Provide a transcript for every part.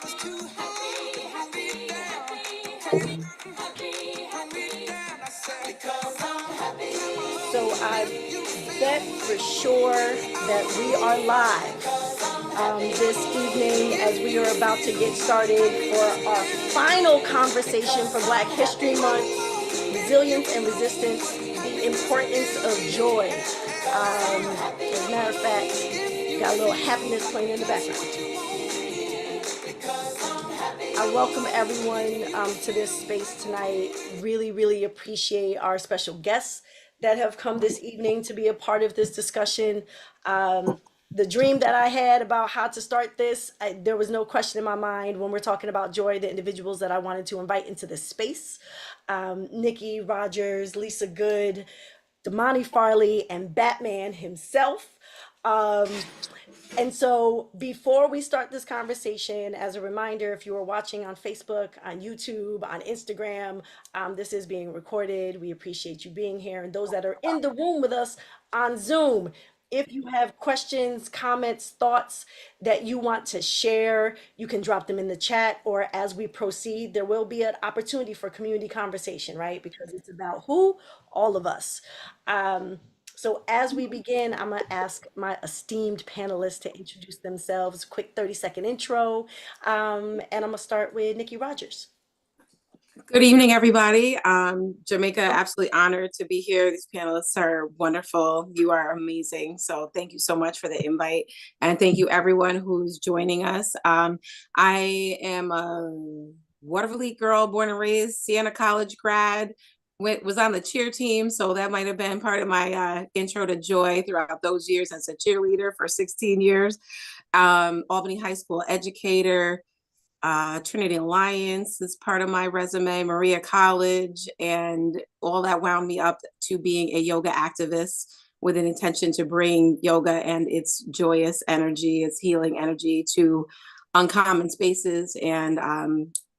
So I bet for sure that we are live this evening as we are about to get started for our final conversation for Black History Month, resilience and resistance, the importance of joy. As a matter of fact, got a little happiness playing in the background. I welcome everyone to this space tonight. Really, really appreciate our special guests that have come this evening to be a part of this discussion. The dream that I had about how to start this, there was no question in my mind when we're talking about joy, the individuals that I wanted to invite into this space. Nikki Rogers, Lisa Good, Damani Farley, and Batman himself. And so before we start this conversation, as a reminder, if you are watching on Facebook, on YouTube, on Instagram, this is being recorded. We appreciate you being here. And those that are in the room with us on Zoom, if you have questions, comments, thoughts that you want to share, you can drop them in the chat, or as we proceed, there will be an opportunity for community conversation, right? Because it's about who? All of us. So as we begin, I'm gonna ask my esteemed panelists to introduce themselves, quick 30-second intro. And I'm gonna start with Nikki Rogers. Good evening, everybody. Jamaica, absolutely honored to be here. These panelists are wonderful. You are amazing. So thank you so much for the invite. And thank you everyone who's joining us. I am a Waterville girl, born and raised, Siena College grad, was on the cheer team. So that might've been part of my intro to joy throughout those years as a cheerleader for 16 years. Albany High School educator, Trinity Alliance is part of my resume, Maria College, and all that wound me up to being a yoga activist with an intention to bring yoga and its joyous energy, its healing energy to uncommon spaces and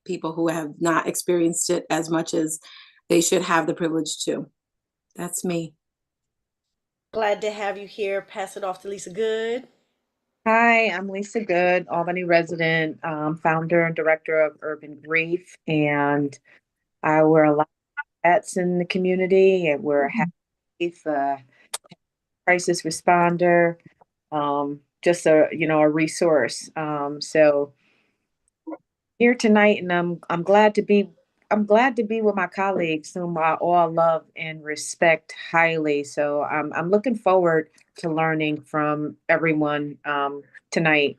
people who have not experienced it as much as they should have the privilege to. That's me. Glad to have you here. Pass it off to Lisa Good. Hi, I'm Lisa Good, Albany resident, founder and director of Urban Grief, and I wear a lot of hats in the community. And we're a happy crisis responder, just a resource. So here tonight, and I'm glad to be with my colleagues whom I all love and respect highly. So I'm looking forward to learning from everyone tonight.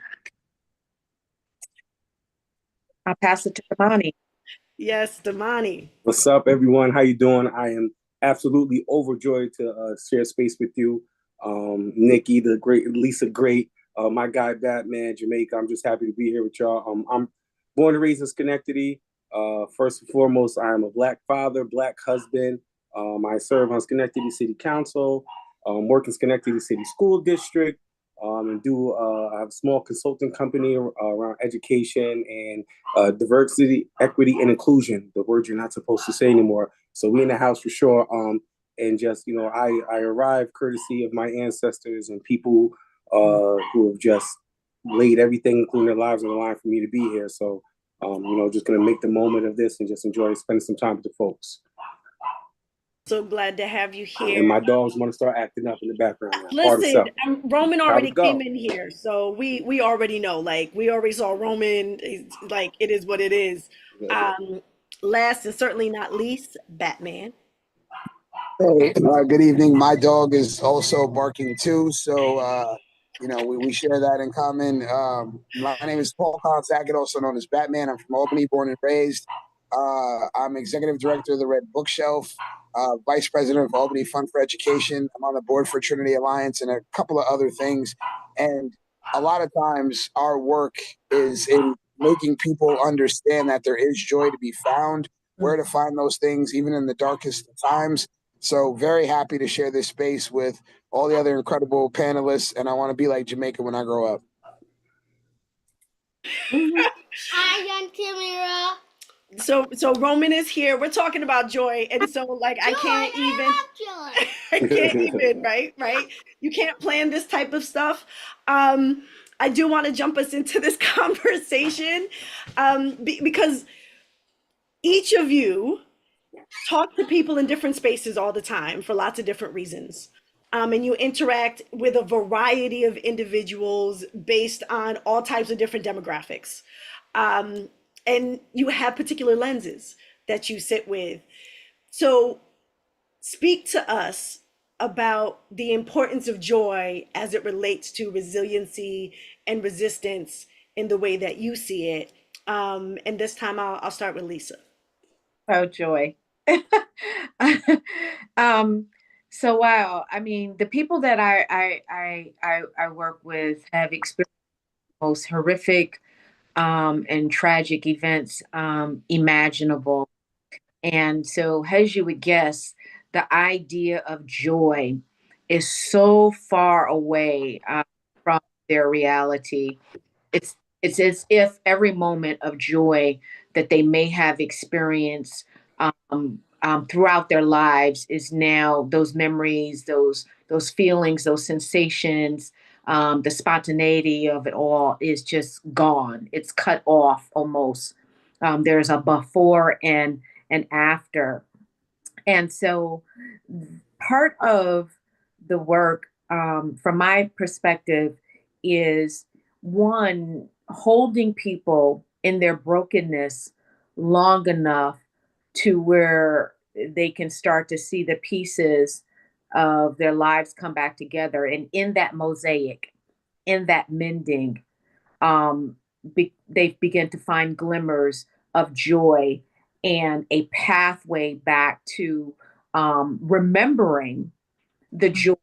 I'll pass it to Damani. Yes, Damani. What's up, everyone? How you doing? I am absolutely overjoyed to share space with you. Nikki, the great, Lisa, great, my guy, Batman, Jamaica. I'm just happy to be here with y'all. I'm born and raised in Schenectady. First and foremost, I am a Black father, Black husband. I serve on Schenectady City Council, work in Schenectady City School District, and I have a small consulting company around education and diversity, equity, and inclusion, the word you're not supposed to say anymore. So we in the house for sure. And just, I arrived courtesy of my ancestors and people who have just laid everything, including their lives on the line for me to be here. So just gonna make the moment of this and just enjoy spending some time with the folks. So glad to have you here. And my dogs want to start acting up in the background now. Listen, Roman already came in here, so we already know. Like, we already saw Roman. Like, it is what it is. Last and certainly not least, Batman. Hey, good evening. My dog is also barking too, so we share that in common. My name is Paul Collins-Hackett, also known as Batman. I'm from Albany, born and raised. I'm executive director of the Red Bookshelf, vice president of Albany Fund for Education. I'm on the board for Trinity Alliance and a couple of other things. And a lot of times our work is in making people understand that there is joy to be found, where to find those things, even in the darkest of times. So very happy to share this space with all the other incredible panelists. And I want to be like Jamaica when I grow up. Hi, Young Tamara. So Roman is here. We're talking about joy, and so like joy, I can't even, right? You can't plan this type of stuff. I do want to jump us into this conversation because each of you talk to people in different spaces all the time for lots of different reasons. And you interact with a variety of individuals based on all types of different demographics. Um, and you have particular lenses that you sit with. So, speak to us about the importance of joy as it relates to resiliency and resistance in the way that you see it. And this time I'll start with Lisa. Oh, joy. um, so wow, I mean, the people that I work with have experienced the most horrific and tragic events imaginable. And so, as you would guess, the idea of joy is so far away from their reality. It's it's as if every moment of joy that they may have experienced throughout their lives is now those memories, those feelings, those sensations, the spontaneity of it all is just gone. It's cut off almost. There's a before and an after. And so part of the work, from my perspective, is one, holding people in their brokenness long enough to where they can start to see the pieces of their lives come back together. And in that mosaic, in that mending, they begin to find glimmers of joy and a pathway back to remembering the joy.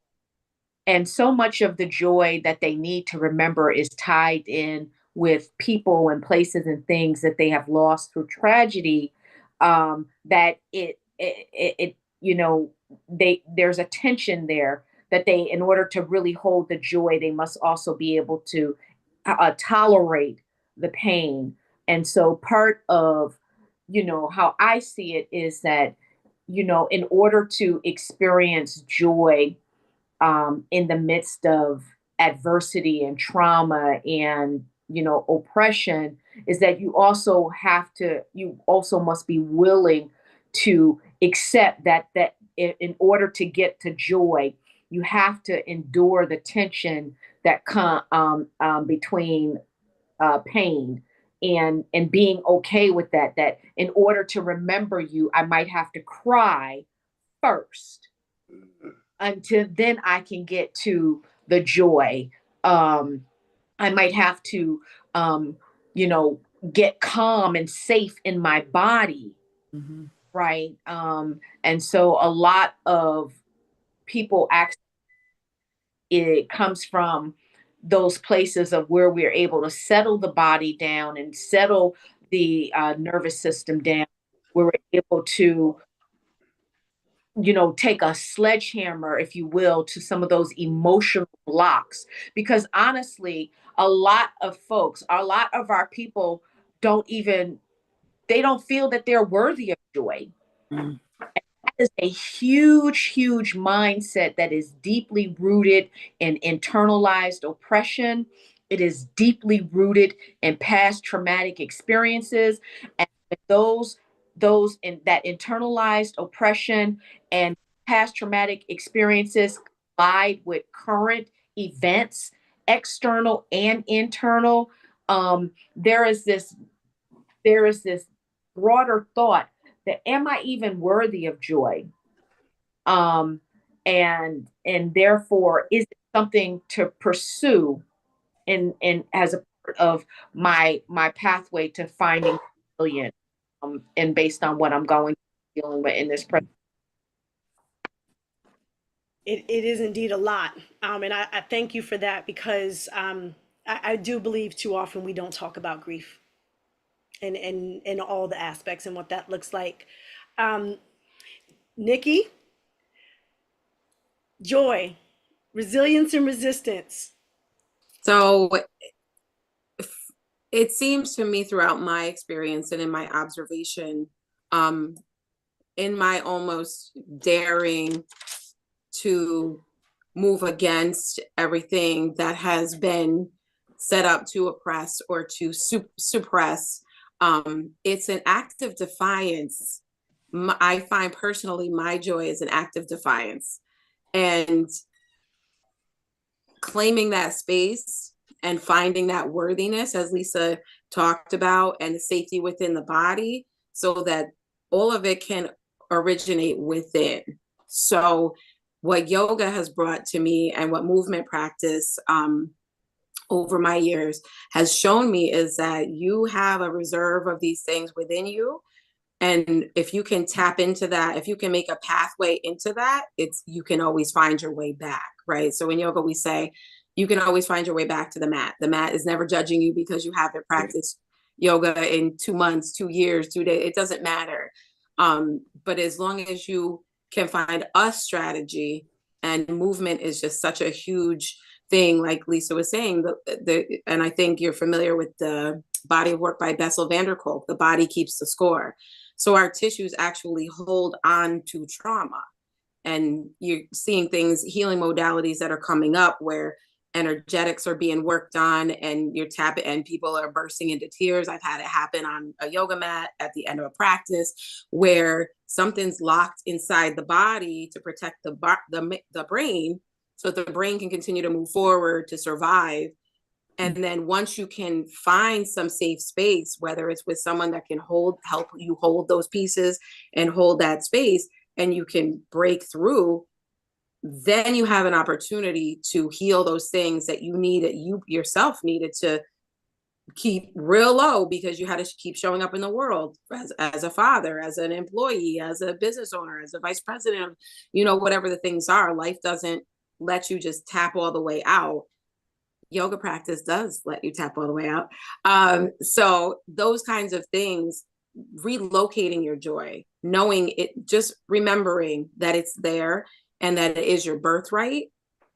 And so much of the joy that they need to remember is tied in with people and places and things that they have lost through tragedy. That you know, there's a tension there that they, in order to really hold the joy, they must also be able to tolerate the pain. And so part of, how I see it is that, in order to experience joy in the midst of adversity and trauma and, oppression, is that you also must be willing to accept that in order to get to joy, you have to endure the tension that between pain and being okay with that in order to remember you, I might have to cry first until then I can get to the joy. I might have to you know get calm and safe in my body, right? And so a lot of people actually, it comes from those places of where we're able to settle the body down and settle the nervous system down. We're able to, take a sledgehammer, if you will, to some of those emotional blocks. Because honestly, a lot of our people they don't feel that they're worthy of joy. Is a huge, huge mindset that is deeply rooted in internalized oppression. It is deeply rooted in past traumatic experiences, and those in that internalized oppression and past traumatic experiences collide with current events, external and internal. There is this broader thought that, am I even worthy of joy? um and therefore, is it something to pursue in as a part of my pathway to finding resilience, and based on what I'm dealing with in this present. It is indeed a lot. And I thank you for that because I do believe too often we don't talk about grief and all the aspects and what that looks like. Um, Nikki, joy, resilience, and resistance. So it seems to me throughout my experience and in my observation, in my almost daring to move against everything that has been set up to oppress or to suppress. It's an act of defiance. I find personally my joy is an act of defiance, and claiming that space and finding that worthiness, as Lisa talked about, and the safety within the body, so that all of it can originate within. So what yoga has brought to me and what movement practice over my years has shown me is that you have a reserve of these things within you. And if you can tap into that, if you can make a pathway into that, you can always find your way back, right? So in yoga, we say you can always find your way back to the mat. The mat is never judging you because you haven't practiced yoga in 2 months, 2 years, 2 days. It doesn't matter. But as long as you can find a strategy, and movement is just such a huge thing, like Lisa was saying, and I think you're familiar with the body of work by Bessel van der Kolk, The Body Keeps the Score. So our tissues actually hold on to trauma. And you're seeing things, healing modalities that are coming up where energetics are being worked on, and you're tapping, and people are bursting into tears. I've had it happen on a yoga mat at the end of a practice where something's locked inside the body to protect the brain, so the brain can continue to move forward to survive. And then once you can find some safe space, whether it's with someone that can help you hold those pieces and hold that space, and you can break through, then you have an opportunity to heal those things that you yourself needed to keep real low, because you had to keep showing up in the world as a father, as an employee, as a business owner, as a vice president, whatever the things are. Life doesn't let you just tap all the way out. Yoga practice does let you tap all the way out. So those kinds of things, relocating your joy, knowing it, just remembering that it's there and that it is your birthright.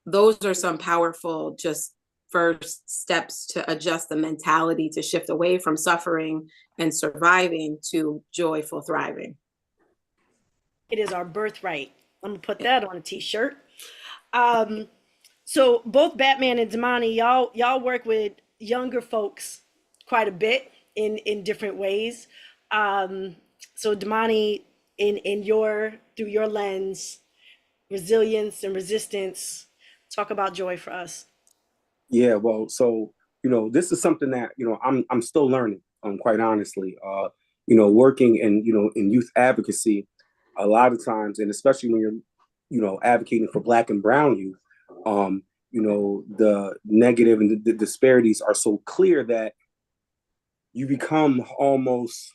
Those are some powerful, just first steps to adjust the mentality, to shift away from suffering and surviving to joyful thriving. It is our birthright. I'm gonna put that on a t-shirt. So both Batman and Damani, y'all work with younger folks quite a bit in different ways. So Damani, through your lens, resilience and resistance, talk about joy for us. Yeah, well, so this is something that I'm still learning. Quite honestly, working in youth advocacy, a lot of times, and especially when you're advocating for Black and Brown youth, the negative and the disparities are so clear that you become almost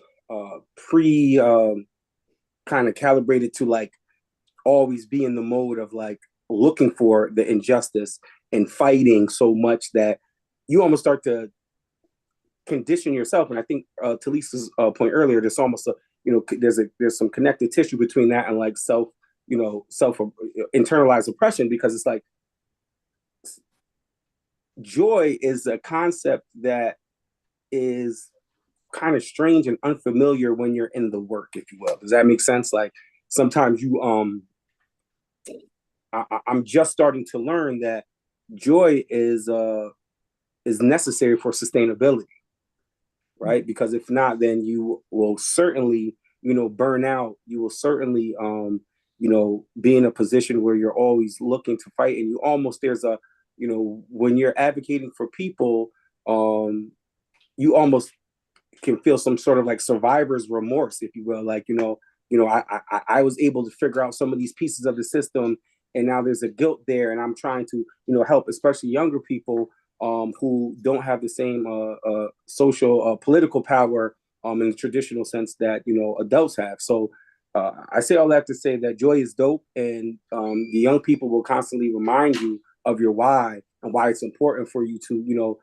kind of calibrated to like always be in the mode of like looking for the injustice and fighting so much that you almost start to condition yourself. And I think to Lisa's point earlier, there's almost there's some connective tissue between that and like self internalized oppression, because it's like joy is a concept that is kind of strange and unfamiliar when you're in the work, if you will. Does that make sense? Like sometimes I'm just starting to learn that joy is necessary for sustainability, right? Because if not, then you will certainly burn out. You will certainly be in a position where you're always looking to fight, and you almost when you're advocating for people, you almost can feel some sort of like survivor's remorse, if you will. Like I was able to figure out some of these pieces of the system, and now there's a guilt there, and I'm trying to help especially younger people who don't have the same social political power in the traditional sense that adults have. So I say all that to say that joy is dope, and the young people will constantly remind you of your why and why it's important for you to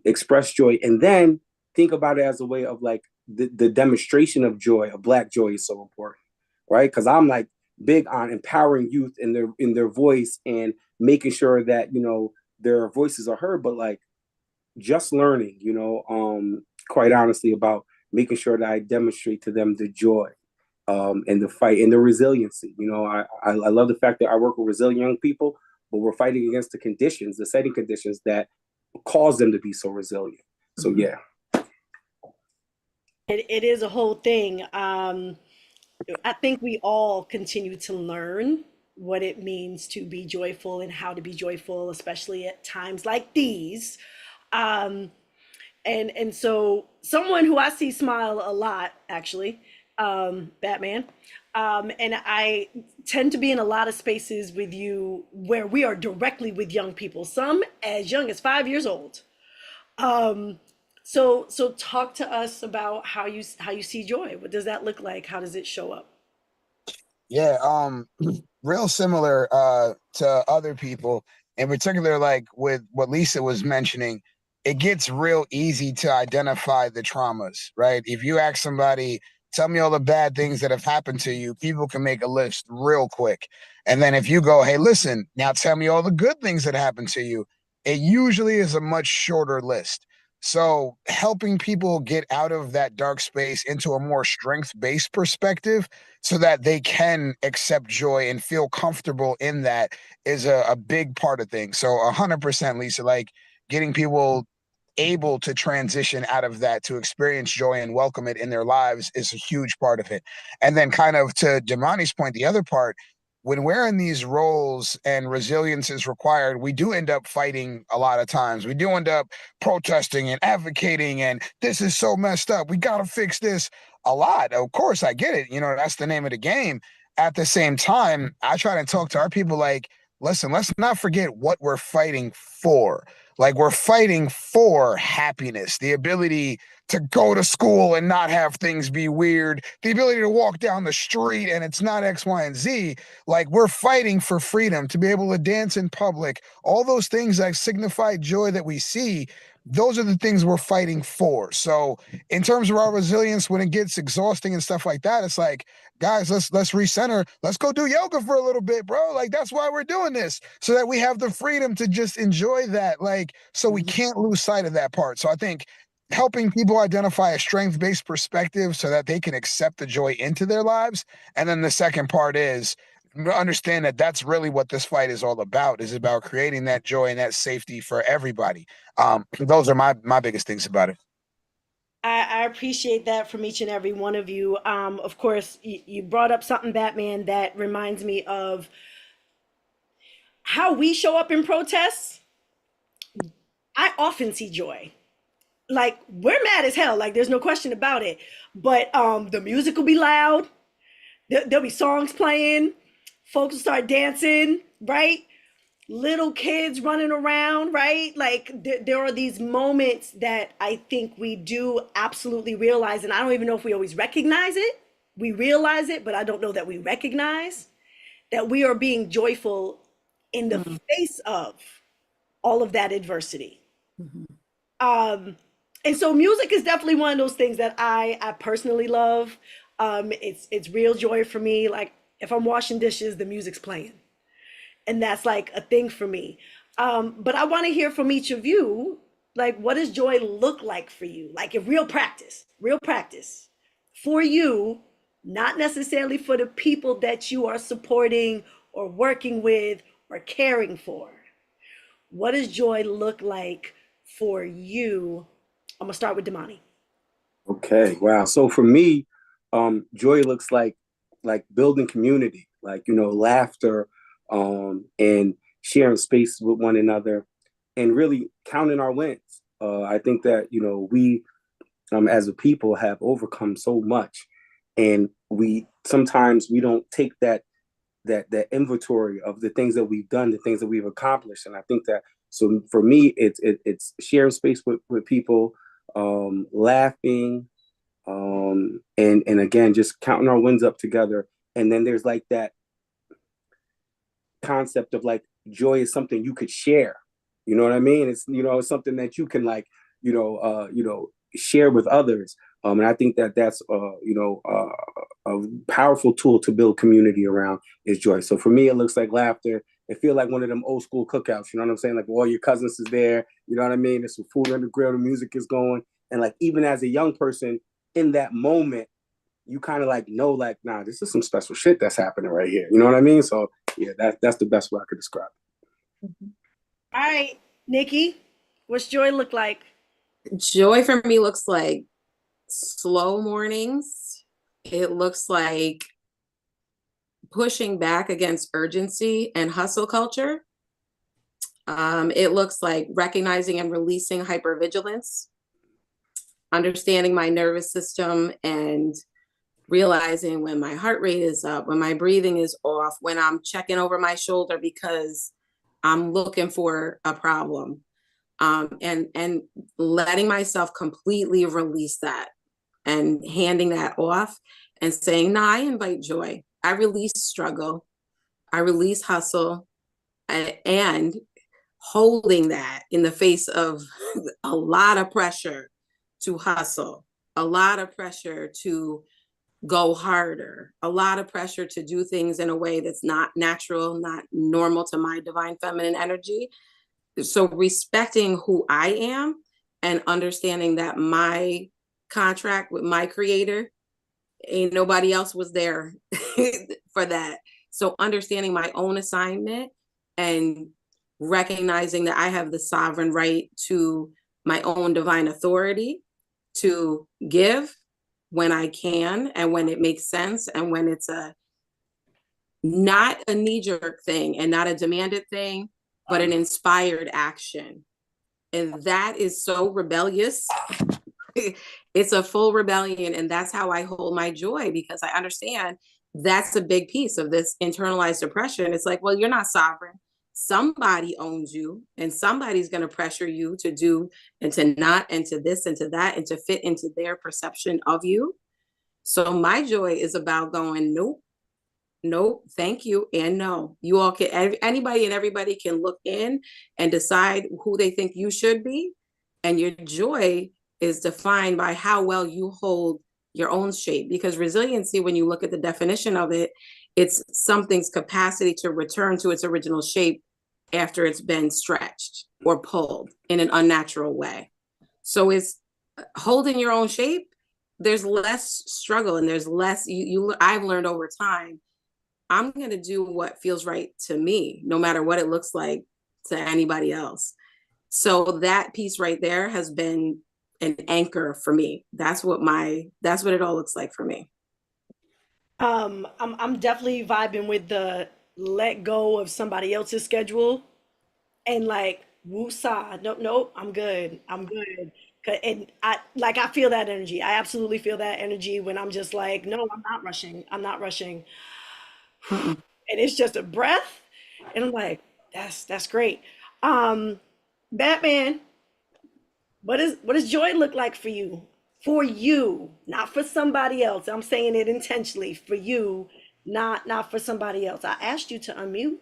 express joy, and then think about it as a way of like the demonstration of joy, of Black joy, is so important, right? Because I'm like big on empowering youth in their voice and making sure that their voices are heard, but like just learning, quite honestly, about making sure that I demonstrate to them the joy and the fight and the resiliency. I love the fact that I work with resilient young people, but we're fighting against the setting conditions that caused them to be so resilient. So yeah. It is a whole thing. I think we all continue to learn what it means to be joyful and how to be joyful, especially at times like these. Um, and so someone who I see smile a lot, actually, Batman. And I tend to be in a lot of spaces with you where we are directly with young people, some as young as 5 years old. Um, so talk to us about how you see joy. What does that look like? How does it show up? Yeah, real similar to other people, in particular, like with what Lisa was mentioning, it gets real easy to identify the traumas, right? If you ask somebody, tell me all the bad things that have happened to you, people can make a list real quick. And then if you go, hey, listen, now tell me all the good things that happened to you, it usually is a much shorter list. So helping people get out of that dark space into a more strength-based perspective so that they can accept joy and feel comfortable in that is a big part of things. So 100%, Lisa, like getting people able to transition out of that to experience joy and welcome it in their lives is a huge part of it. And then kind of to Damani's point, the other part, when we're in these roles and resilience is required, we do end up fighting a lot of times. We do end up protesting and advocating, and this is so messed up. We got to fix this a lot. Of course, I get it. You know, that's the name of the game. At the same time, I try to talk to our people like, listen, let's not forget what we're fighting for. Like, we're fighting for happiness, the ability to go to school and not have things be weird, the ability to walk down the street and it's not X, Y, and Z. Like, we're fighting for freedom, to be able to dance in public, all those things that signify joy that we see. Those are the things we're fighting for. So, in terms of our resilience, when it gets exhausting and stuff like that, it's like, guys, let's recenter. Let's go do yoga for a little bit, bro. Like, that's why we're doing this, so that we have the freedom to just enjoy that. Like, so we can't lose sight of that part. So I think helping people identify a strength-based perspective so that they can accept the joy into their lives. And then the second part is understand that that's really what this fight is all about, is about creating that joy and that safety for everybody. Those are my biggest things about it. I appreciate that from each and every one of you. Of course, you brought up something, Batman, that reminds me of how we show up in protests. I often see joy. Like, we're mad as hell, like there's no question about it. But the music will be loud. There'll be songs playing. Folks will start dancing, right? Little kids running around, right? Like there are these moments that I think we do absolutely realize, and I don't even know if we always recognize it. We realize it, but I don't know that we recognize that we are being joyful in the face of all of that adversity. And so music is definitely one of those things that I personally love. It's real joy for me. Like, if I'm washing dishes, the music's playing, and that's like a thing for me. But I want to hear from each of you, like, what does joy look like for you? Like, in real practice for you, not necessarily for the people that you are supporting or working with or caring for. What does joy look like for you? I'm gonna start with Damani. Okay, wow. So for me, joy looks like building community, like, laughter, and sharing space with one another, and really counting our wins. I think that we, as a people, have overcome so much, and we sometimes we don't take that inventory of the things that we've done, the things that we've accomplished. And I think that, so for me, it's sharing space with people, laughing, and again, just counting our wins up together. And then there's like that concept of like joy is something you could share. You know what I mean? It's something that you can like, share with others. And I think that that's a powerful tool to build community around is joy. So for me, it looks like laughter. It feels like one of them old school cookouts. You know what I'm saying? Like all your cousins is there. You know what I mean? There's some food on the grill. The music is going. And like, even as a young person in that moment, you kind of like know, like, nah, this is some special shit that's happening right here. You know what I mean? So yeah, that's the best way I could describe it. All right, Nikki. What's joy look like? Joy for me looks like slow mornings. It looks like pushing back against urgency and hustle culture. It looks like recognizing and releasing hypervigilance, understanding my nervous system and realizing when my heart rate is up, when my breathing is off, when I'm checking over my shoulder because I'm looking for a problem. And letting myself completely release that and handing that off and saying, no, I invite joy. I release struggle. I release hustle, and holding that in the face of a lot of pressure to hustle, a lot of pressure to go harder, a lot of pressure to do things in a way that's not natural, not normal to my divine feminine energy. So respecting who I am and understanding that my contract with my creator, ain't nobody else was there for that. So understanding my own assignment and recognizing that I have the sovereign right to my own divine authority to give when I can and when it makes sense and when it's not a knee-jerk thing and not a demanded thing, but an inspired action. And that is so rebellious. It's a full rebellion. And that's how I hold my joy, because I understand that's a big piece of this internalized oppression. It's like, well, you're not sovereign. Somebody owns you and somebody's going to pressure you to do and to not and to this and to that and to fit into their perception of you. So my joy is about going, nope, nope, thank you, and no. You all can, anybody and everybody can look in and decide who they think you should be. And your joy is defined by how well you hold your own shape. Because resiliency, when you look at the definition of it, it's something's capacity to return to its original shape after it's been stretched or pulled in an unnatural way. So it's holding your own shape. There's less struggle and there's less, I've learned over time, I'm going to do what feels right to me, no matter what it looks like to anybody else. So that piece right there has been an anchor for me. That's what it all looks like for me. I'm definitely vibing with the let go of somebody else's schedule and like woosah. Nope, nope, I'm good. I'm good. And I feel that energy. I absolutely feel that energy when I'm just like, no, I'm not rushing. I'm not rushing. Mm-mm. And it's just a breath. And I'm like, that's great. Um, Batman, what does joy look like for you? For you, not for somebody else. I'm saying it intentionally for you, not for somebody else. I asked you to unmute.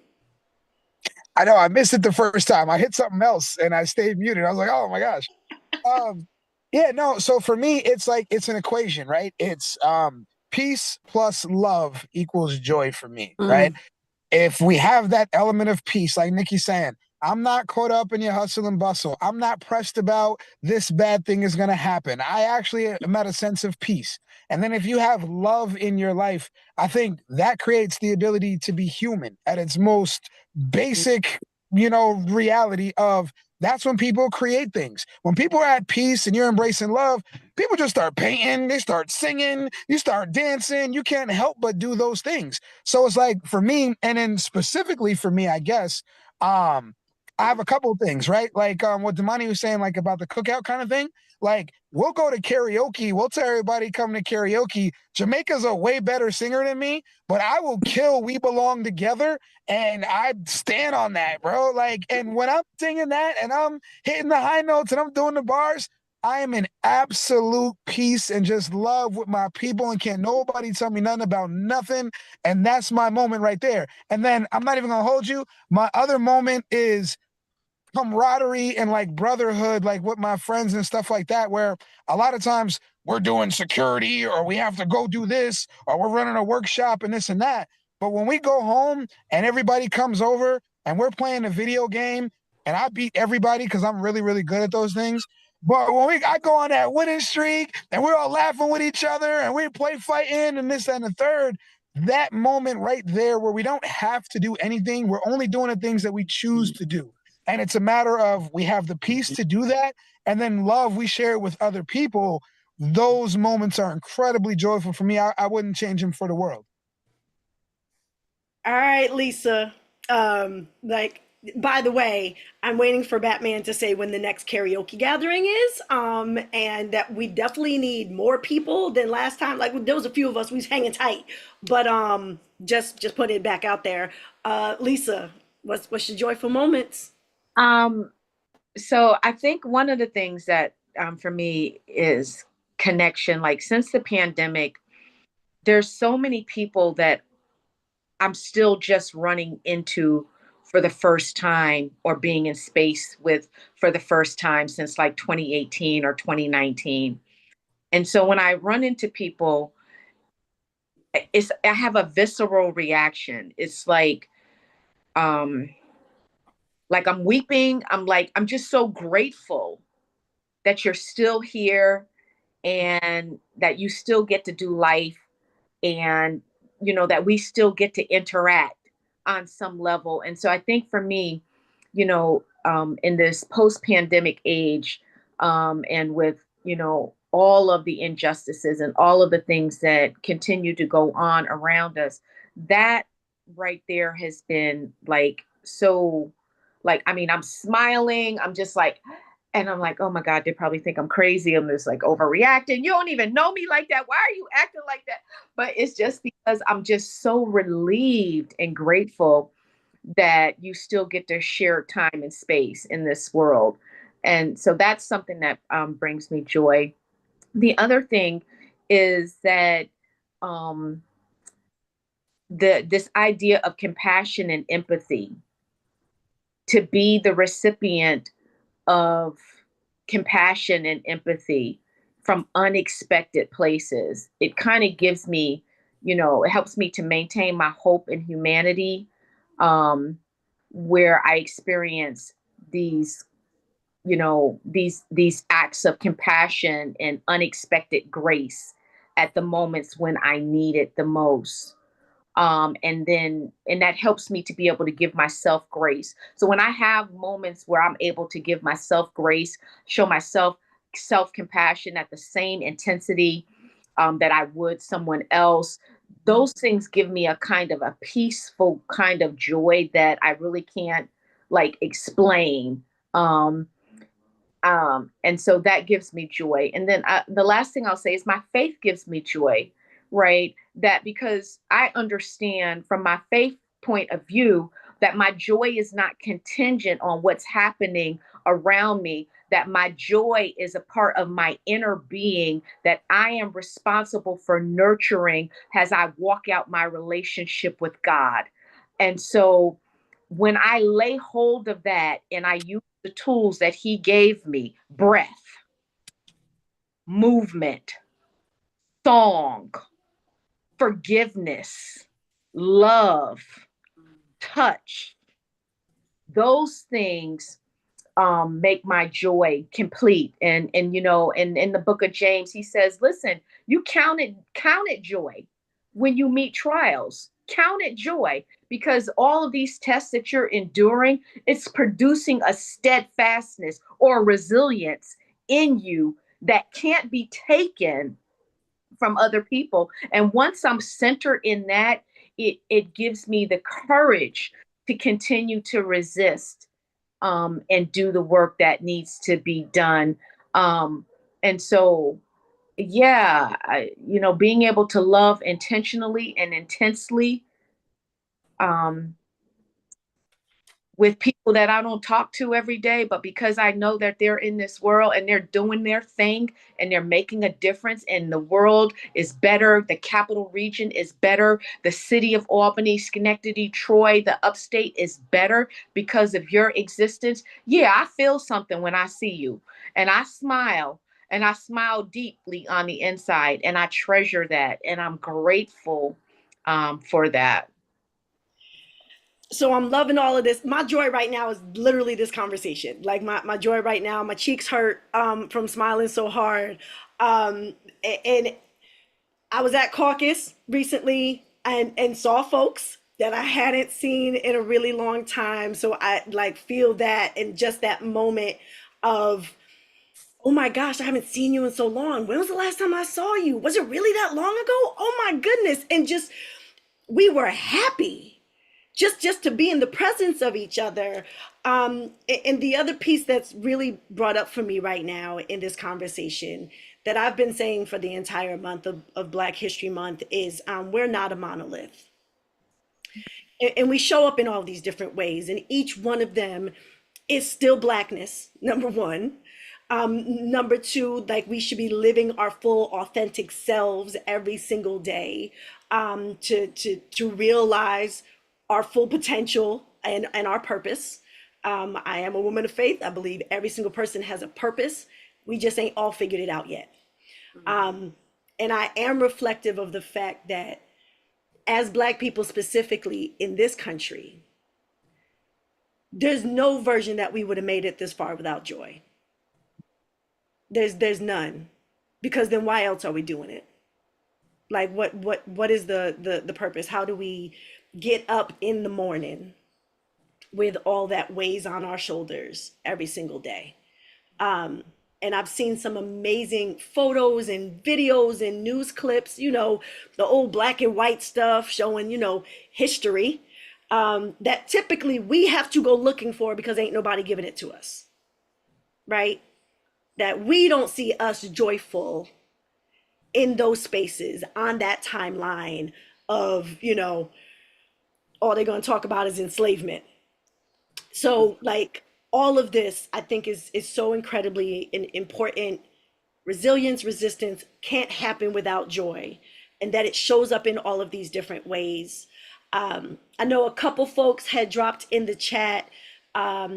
I know I missed it the first time. I hit something else and I stayed muted. I was like, oh my gosh. Um, yeah, no. So for me, it's like it's an equation, right? It's peace plus love equals joy for me, right? Mm. If we have that element of peace, like Nikki's saying, I'm not caught up in your hustle and bustle. I'm not pressed about this bad thing is going to happen. I actually am at a sense of peace. And then if you have love in your life, I think that creates the ability to be human at its most basic, reality of that's when people create things. When people are at peace and you're embracing love, people just start painting, they start singing, you start dancing. You can't help but do those things. So it's like for me, and then specifically for me, I guess, I have a couple of things, right? Like what Damani was saying, like about the cookout kind of thing. Like we'll go to karaoke, we'll tell everybody come to karaoke. Jamaica's a way better singer than me, but I will kill We Belong Together, and I stand on that, bro. Like, and when I'm singing that and I'm hitting the high notes and I'm doing the bars, I am in absolute peace and just love with my people, and can't nobody tell me nothing about nothing. And that's my moment right there. And then I'm not even gonna hold you. My other moment is camaraderie and like brotherhood, like with my friends and stuff like that, where a lot of times we're doing security or we have to go do this or we're running a workshop and this and that. But when we go home and everybody comes over and we're playing a video game and I beat everybody because I'm really, really good at those things. But when I go on that winning streak and we're all laughing with each other and we play fighting and this and the third, that moment right there where we don't have to do anything, we're only doing the things that we choose to do. And it's a matter of we have the peace to do that. And then love, we share it with other people. Those moments are incredibly joyful for me. I wouldn't change them for the world. All right, Lisa. Like, by the way, I'm waiting for Batman to say when the next karaoke gathering is. And that we definitely need more people than last time. Like, there was a few of us, we was hanging tight. But just put it back out there. Lisa, what's your joyful moments? Um, so I think one of the things that for me is connection. Like since the pandemic, there's so many people that I'm still just running into for the first time or being in space with for the first time since like 2018 or 2019. And so when I run into people, I have a visceral reaction. It's um like I'm weeping. I'm just so grateful that you're still here and that you still get to do life and that we still get to interact on some level. And so I think for me, in this post-pandemic age, and with all of the injustices and all of the things that continue to go on around us, that right there has been like so, like, I mean, I'm smiling, I'm just like, and I'm like, oh my God, they probably think I'm crazy. I'm just like overreacting. You don't even know me like that. Why are you acting like that? But it's just because I'm just so relieved and grateful that you still get to share time and space in this world. And so that's something that brings me joy. The other thing is that um, this idea of compassion and empathy, to be the recipient of compassion and empathy from unexpected places. It kind of gives me, it helps me to maintain my hope in humanity, where I experience these, these acts of compassion and unexpected grace at the moments when I need it the most. And that helps me to be able to give myself grace. So when I have moments where I'm able to give myself grace, show myself self-compassion at the same intensity that I would someone else, those things give me a kind of a peaceful kind of joy that I really can't like explain. Um, and so that gives me joy. And then the last thing I'll say is my faith gives me joy, right? That because I understand from my faith point of view that my joy is not contingent on what's happening around me, that my joy is a part of my inner being that I am responsible for nurturing as I walk out my relationship with God. And so when I lay hold of that and I use the tools that he gave me, breath, movement, song, forgiveness, love, touch, those things make my joy complete. And in the book of James, he says, listen, you count it joy when you meet trials. Count it joy because all of these tests that you're enduring, it's producing a steadfastness or resilience in you that can't be taken from other people. And once I'm centered in that, it gives me the courage to continue to resist and do the work that needs to be done. And so, yeah, being able to love intentionally and intensely um, with people that I don't talk to every day, but because I know that they're in this world and they're doing their thing and they're making a difference and the world is better, the capital region is better, the city of Albany, Schenectady, Troy, the upstate is better because of your existence. Yeah, I feel something when I see you and I smile deeply on the inside and I treasure that and I'm grateful for that. So I'm loving all of this. My joy right now is literally this conversation. Like my joy right now, my cheeks hurt from smiling so hard. And I was at caucus recently and saw folks that I hadn't seen in a really long time. So I like feel that in just that moment of, oh my gosh, I haven't seen you in so long. When was the last time I saw you? Was it really that long ago? Oh my goodness. And just we were happy just to be in the presence of each other. And the other piece that's really brought up for me right now in this conversation that I've been saying for the entire month of Black History Month is we're not a monolith. And we show up in all these different ways, and each one of them is still blackness, number one. Number two, like we should be living our full authentic selves every single day, to realize our full potential and our purpose. I am a woman of faith. I believe every single person has a purpose. We just ain't all figured it out yet. And I am reflective of the fact that as Black people specifically in this country, there's no version that we would have made it this far without joy. There's none, because then why else are we doing it? Like what is the purpose? How do we get up in the morning with all that weighs on our shoulders every single day? And I've seen some amazing photos and videos and news clips, you know, the old black and white stuff showing, you know, history, that typically we have to go looking for because ain't nobody giving it to us, right? That we don't see us joyful in those spaces on that timeline of, you know, all they're going to talk about is enslavement. So like all of this, I think is so incredibly important. Resilience, resistance can't happen without joy, and that it shows up in all of these different ways. I know a couple folks had dropped in the chat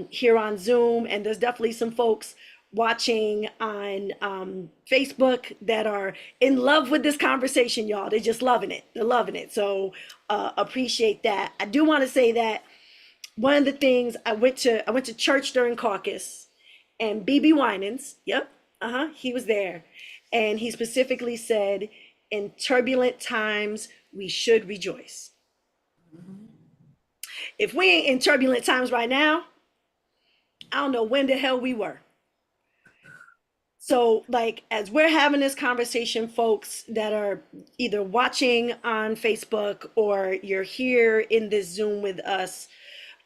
here on Zoom, and there's definitely some folks watching on Facebook that are in love with this conversation, y'all. They're just loving it. They're loving it. So appreciate that. I do want to say that one of the things I went to church during caucus, and BB Winans, yep, he was there, and he specifically said, "In turbulent times, we should rejoice." If we ain't in turbulent times right now, I don't know when the hell we were. So, like, as we're having this conversation, folks that are either watching on Facebook or you're here in this Zoom with us,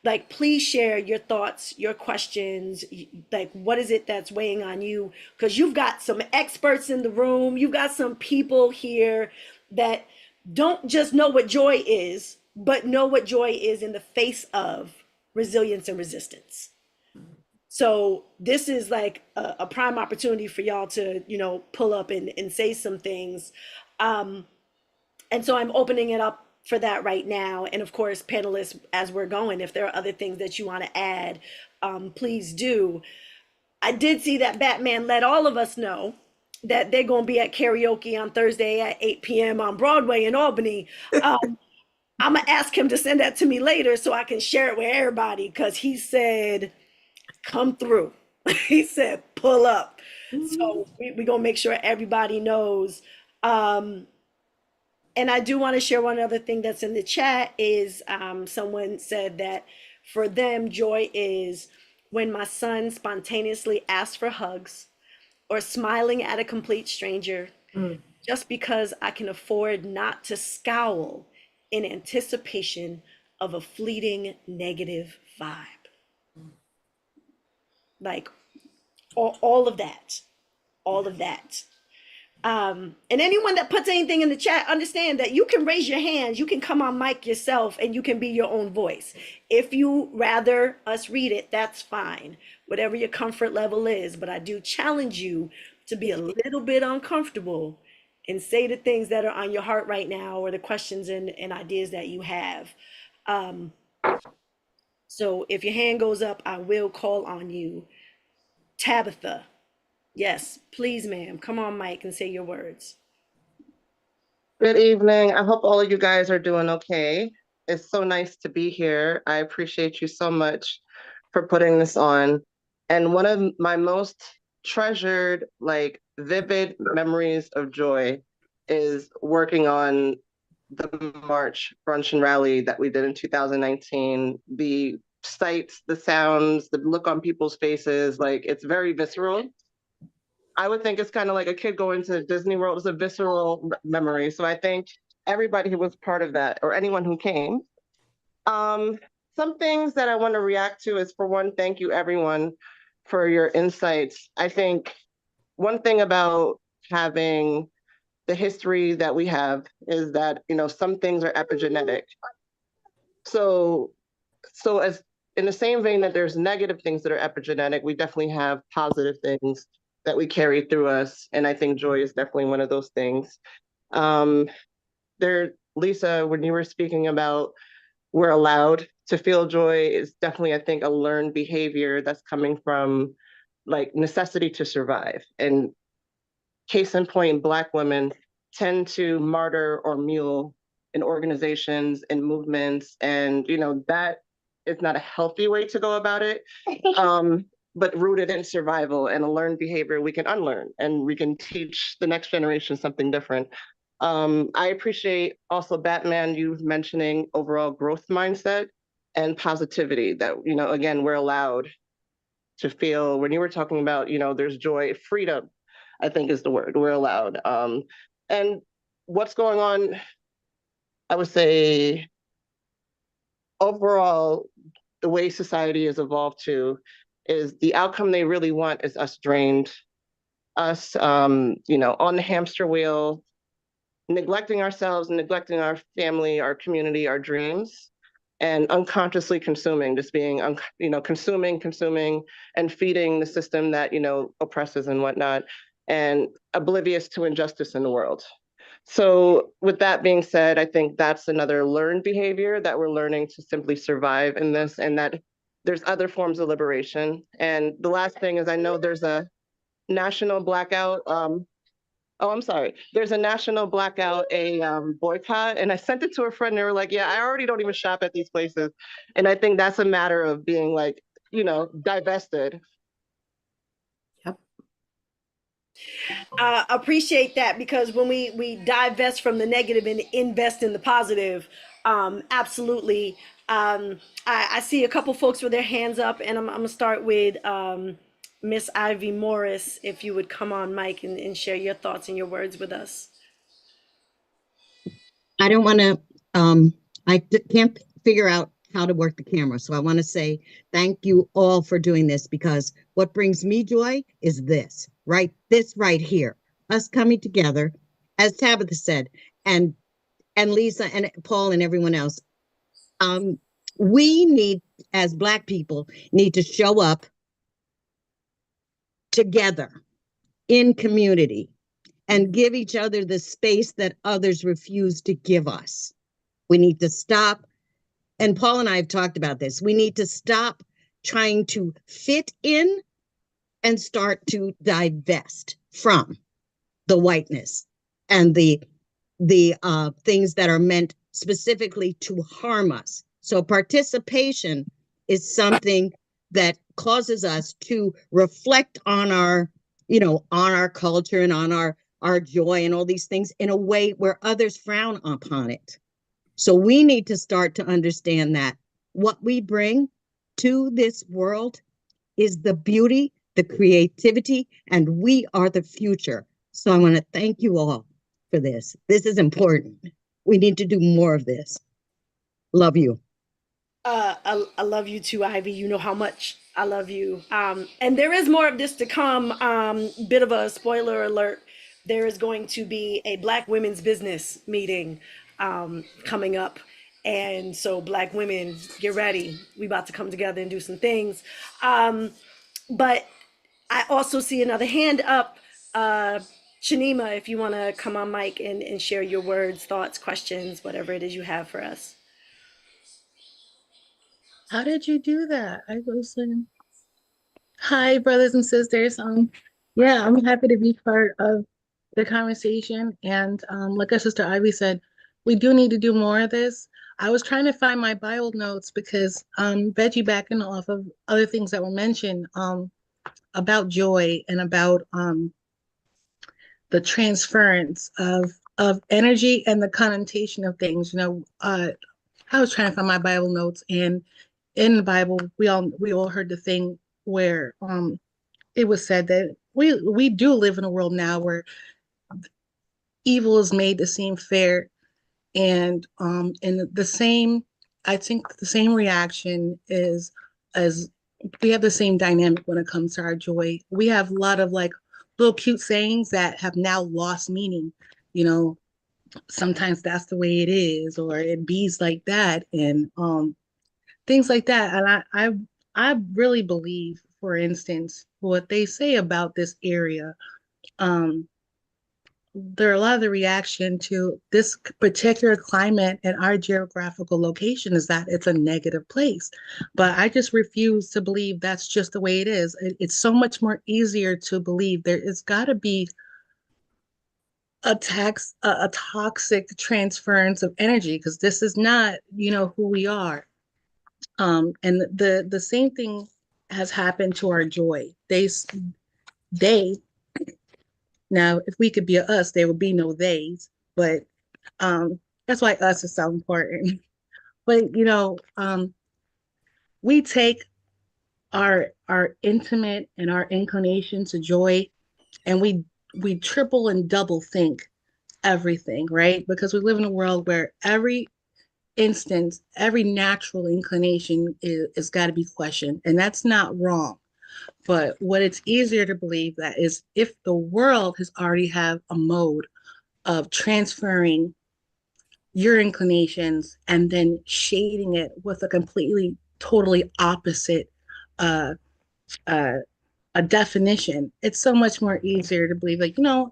like, please share your thoughts, your questions, like, what is it that's weighing on you? Because you've got some experts in the room, you've got some people here that don't just know what joy is, but know what joy is in the face of resilience and resistance. So this is like a prime opportunity for y'all to, you know, pull up and say some things. And so I'm opening it up for that right now. And of course, panelists, as we're going, if there are other things that you want to add, please do. I did see that Batman let all of us know that they're going to be at karaoke on Thursday at 8 p.m. on Broadway in Albany. I'm going to ask him to send that to me later so I can share it with everybody, because he said, come through. He said, pull up. So we're going to make sure everybody knows. And I do want to share one other thing that's in the chat is someone said that for them, joy is when my son spontaneously asks for hugs or smiling at a complete stranger, just because I can afford not to scowl in anticipation of a fleeting negative vibe. Like all of that, all of that. And anyone that puts anything in the chat, understand that you can raise your hands, you can come on mic yourself, and you can be your own voice. If you rather us read it, that's fine, whatever your comfort level is. But I do challenge you to be a little bit uncomfortable and say the things that are on your heart right now, or the questions and ideas that you have. So if your hand goes up, I will call on you. Tabitha, yes, please, ma'am, come on, Mike, and say your words. Good evening. I hope all of you guys are doing okay. It's so nice to be here. I appreciate you so much for putting this on. And one of my most treasured, like vivid memories of joy is working on the march, brunch, and rally that we did in 2019, the sights, the sounds, the look on people's faces, like it's very visceral. I would think it's kind of like a kid going to Disney World. It's a visceral memory. So I think everybody who was part of that, or anyone who came. Some things that I want to react to is, for one, thank you everyone for your insights. I think one thing about having the history that we have is that, you know, some things are epigenetic. So as in the same vein that there's negative things that are epigenetic, we definitely have positive things that we carry through us. And I think joy is definitely one of those things. Lisa, when you were speaking about we're allowed to feel joy, is definitely, I think, a learned behavior that's coming from like necessity to survive. And case in point, Black women tend to martyr or mule in organizations and movements. And, you know, that is not a healthy way to go about it. But rooted in survival and a learned behavior we can unlearn, and we can teach the next generation something different. I appreciate also, Batman, you mentioning overall growth mindset and positivity, that, you know, again, we're allowed to feel. When you were talking about, you know, there's joy, freedom, I think is the word, we're allowed. And what's going on, I would say, overall, the way society has evolved to is the outcome they really want is us drained, us, you know, on the hamster wheel, neglecting ourselves, neglecting our family, our community, our dreams, and unconsciously consuming, just being, you know, consuming, and feeding the system that, you know, oppresses and whatnot, and oblivious to injustice in the world. So with that being said, I think that's another learned behavior that we're learning to simply survive in this, and that there's other forms of liberation. And the last thing is, I know there's a national blackout. Oh, I'm sorry. There's a national blackout, a boycott, and I sent it to a friend. They were like, "Yeah, I already don't even shop at these places," and I think that's a matter of being like, you know, divested. Yep. Appreciate that, because when we divest from the negative and invest in the positive, absolutely. I see a couple folks with their hands up, and I'm gonna start with Miss Ivy Morris. If you would come on, Mike, and share your thoughts and your words with us. I don't want to, can't figure out how to work the camera. So I want to say thank you all for doing this, because what brings me joy is this, right? This right here, us coming together, as Tabitha said, and Lisa and Paul and everyone else. We need, as Black people, need to show up together in community and give each other the space that others refuse to give us. We need to stop, and Paul and I have talked about this, we need to stop trying to fit in and start to divest from the whiteness and the things that are meant specifically to harm us. So participation is something that causes us to reflect on our, you know, on our culture and on our joy and all these things in a way where others frown upon it. So we need to start to understand that what we bring to this world is the beauty, the creativity, and we are the future. So I want to thank you all for this. This is important. We need to do more of this. Love you. I love you too, Ivy. You know how much I love you. And there is more of this to come. Bit of a spoiler alert. There is going to be a Black women's business meeting coming up. And so Black women, get ready. We about to come together and do some things. But I also see another hand up. Shanima, if you want to come on mic and share your words, thoughts, questions, whatever it is you have for us. How did you do that? I was like, hi, brothers and sisters. Yeah, I'm happy to be part of the conversation. And like our sister Ivy said, we do need to do more of this. I was trying to find my Bible notes because Veggie, backing off of other things that were mentioned about joy and about the transference of of energy and the connotation of things. I was trying to find my Bible notes, and in the Bible, we all heard the thing where it was said that we do live in a world now where evil is made to seem fair, and the same, I think the same reaction is as we have the same dynamic when it comes to our joy. We have a lot of like little cute sayings that have now lost meaning. You know, sometimes that's the way it is, or it bees like that, and things like that. And I really believe, for instance, what they say about this area. Um, there are a lot of the reaction to this particular climate and our geographical location is that it's a negative place. But I just refuse to believe that's just the way it is. It's so much more easier to believe there has got to be a toxic transference of energy, because this is not, who we are. And the same thing has happened to our joy. They now, if we could be a us, there would be no theys, but that's why us is so important. But we take our intimate and our inclination to joy, and we triple and double think everything, right? Because we live in a world where every instance, every natural inclination is got to be questioned, and that's not wrong. But what it's easier to believe that is if the world has already have a mode of transferring your inclinations and then shading it with a completely, totally opposite uh, uh, a definition, it's so much more easier to believe, like, our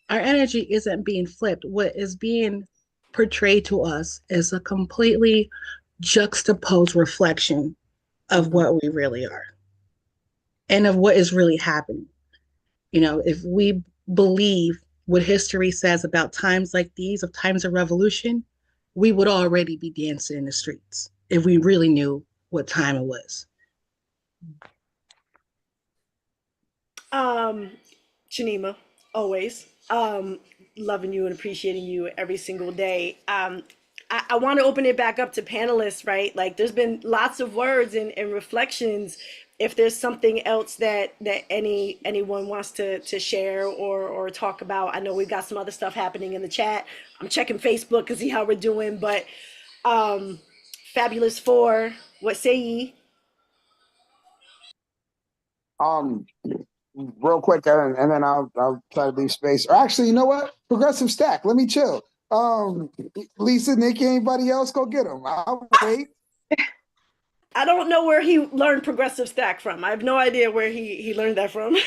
energy isn't being flipped. What is being portrayed to us is a completely juxtaposed reflection of what we really are and of what is really happening. If we believe what history says about times like these, of times of revolution, we would already be dancing in the streets if we really knew what time it was. Janima, always. Loving you and appreciating you every single day. I want to open it back up to panelists, right? Like, there's been lots of words and reflections. If there's something else that anyone wants to share or talk about, I know we've got some other stuff happening in the chat. I'm checking Facebook to see how we're doing, but Fabulous Four, what say ye? Um, Real quick, and then I'll try to leave space. Or actually, you know what? Progressive stack. Let me chill. Lisa, Nikki, anybody else? Go get them. I'll wait. I don't know where he learned progressive stack from. I have no idea where he learned that from.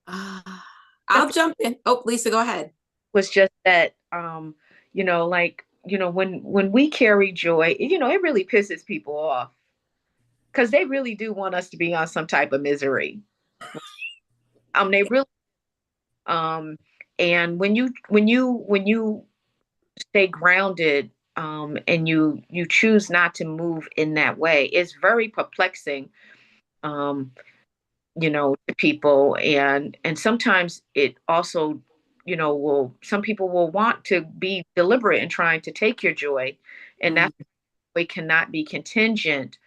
I'll jump in. Oh, Lisa, go ahead. Was just that when we carry joy, it really pisses people off because they really do want us to be on some type of misery. They really and when you stay grounded, and you choose not to move in that way, it's very perplexing, to people, and sometimes it also, will some people will want to be deliberate in trying to take your joy, and that way cannot be contingent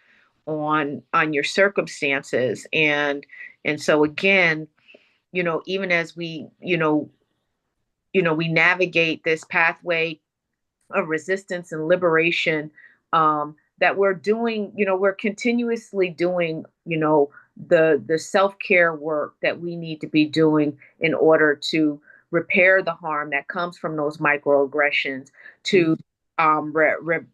on your circumstances, and so again, even as we navigate this pathway of resistance and liberation, that we're doing, we're continuously doing, the self-care work that we need to be doing in order to repair the harm that comes from those microaggressions, to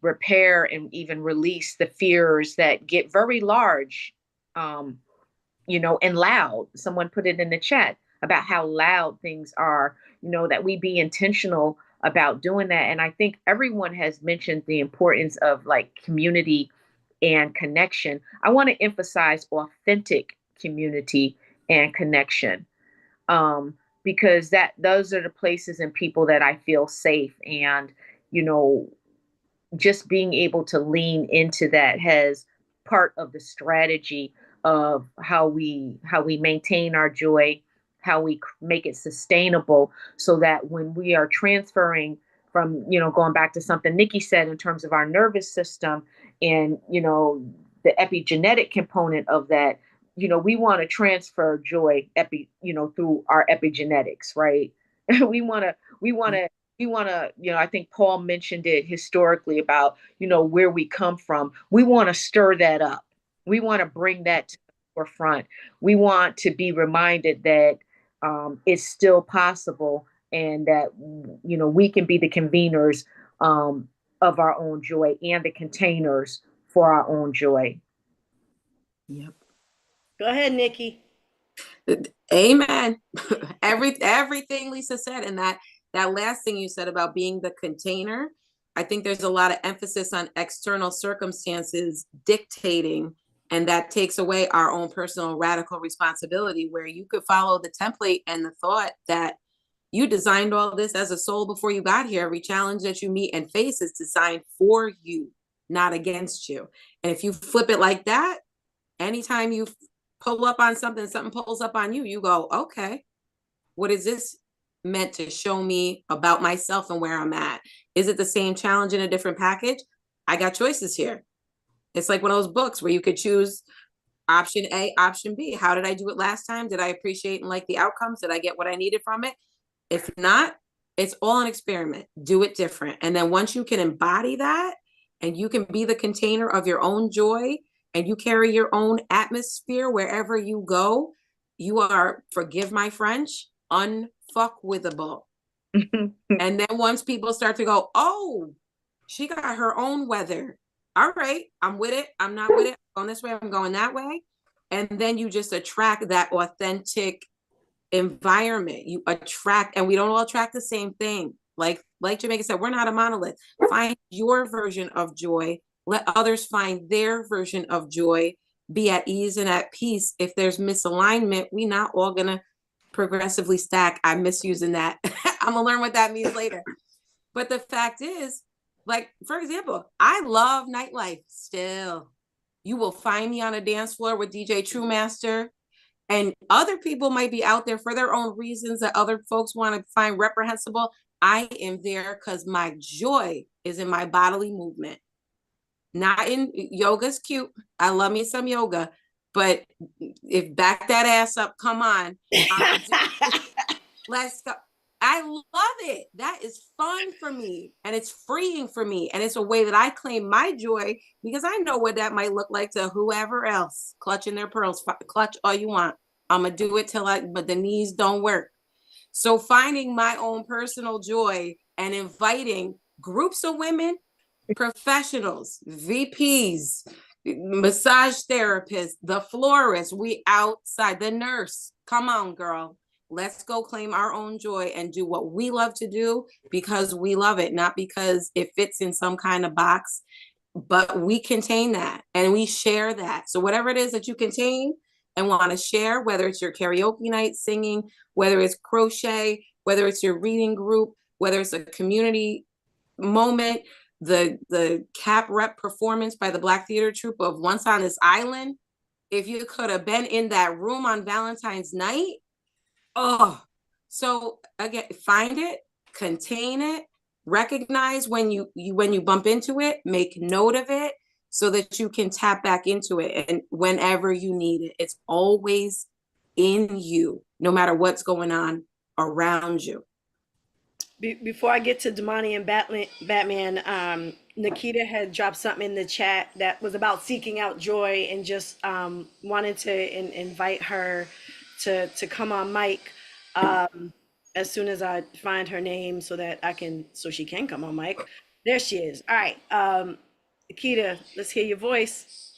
repair and even release the fears that get very large, and loud. Someone put it in the chat about how loud things are, that we be intentional about doing that. And I think everyone has mentioned the importance of like community and connection. I want to emphasize authentic community and connection, because those are the places and people that I feel safe. And, just being able to lean into that has part of the strategy of how we maintain our joy, how we make it sustainable so that when we are transferring from, going back to something Nikki said in terms of our nervous system and, the epigenetic component of that, we want to transfer joy through our epigenetics, right? We want to, I think Paul mentioned it historically about, where we come from. We want to stir that up. We want to bring that to the forefront. We want to be reminded that it's still possible and that, we can be the conveners of our own joy and the containers for our own joy. Yep. Go ahead, Nikki. Amen. Everything Lisa said, and that last thing you said about being the container, I think there's a lot of emphasis on external circumstances dictating, and that takes away our own personal radical responsibility, where you could follow the template and the thought that you designed all this as a soul before you got here. Every challenge that you meet and face is designed for you, not against you. And if you flip it like that, anytime you pull up on something, something pulls up on you, you go, okay, what is this meant to show me about myself and where I'm at? Is it the same challenge in a different package? I got choices here. It's like one of those books where you could choose option A, option B. How did I do it last time? Did I appreciate and like the outcomes? Did I get what I needed from it? If not, it's all an experiment. Do it different. And then once you can embody that and you can be the container of your own joy and you carry your own atmosphere wherever you go, you are, forgive my French, unfuckwithable. And then once people start to go, oh, she got her own weather. All right, I'm with it. I'm not with it. I'm going this way. I'm going that way. And then you just attract that authentic environment. You attract, and we don't all attract the same thing. Like Jamaica said, we're not a monolith. Find your version of joy. Let others find their version of joy. Be at ease and at peace. If there's misalignment, we not all gonna progressively stack. I'm misusing that. I'm gonna learn what that means later. But the fact is, like, for example, I love nightlife still. You will find me on a dance floor with DJ Truemaster, and other people might be out there for their own reasons that other folks want to find reprehensible. I am there because my joy is in my bodily movement. Not in yoga's cute. I love me some yoga, but if back that ass up, come on. Let's go. I love it. That is fun for me and it's freeing for me. And it's a way that I claim my joy because I know what that might look like to whoever else clutching their pearls. Clutch all you want. I'm going to do it but the knees don't work. So finding my own personal joy and inviting groups of women, professionals, VPs, massage therapists, the florist, we outside, the nurse. Come on, girl. Let's go claim our own joy and do what we love to do because we love it, not because it fits in some kind of box, but we contain that and we share that. So whatever it is that you contain and want to share, whether it's your karaoke night singing, whether it's crochet, whether it's your reading group, whether it's a community moment, the cap rep performance by the Black Theater Troupe of Once on This Island, if you could have been in that room on Valentine's night, oh, so again, find it, contain it, recognize when you bump into it, make note of it so that you can tap back into it. And whenever you need it, it's always in you, no matter what's going on around you. Before I get to Damani and Batman, Nikita had dropped something in the chat that was about seeking out joy and just wanted to invite her to come on mic as soon as I find her name so she can come on mic. There she is. All right, Nikita, let's hear your voice.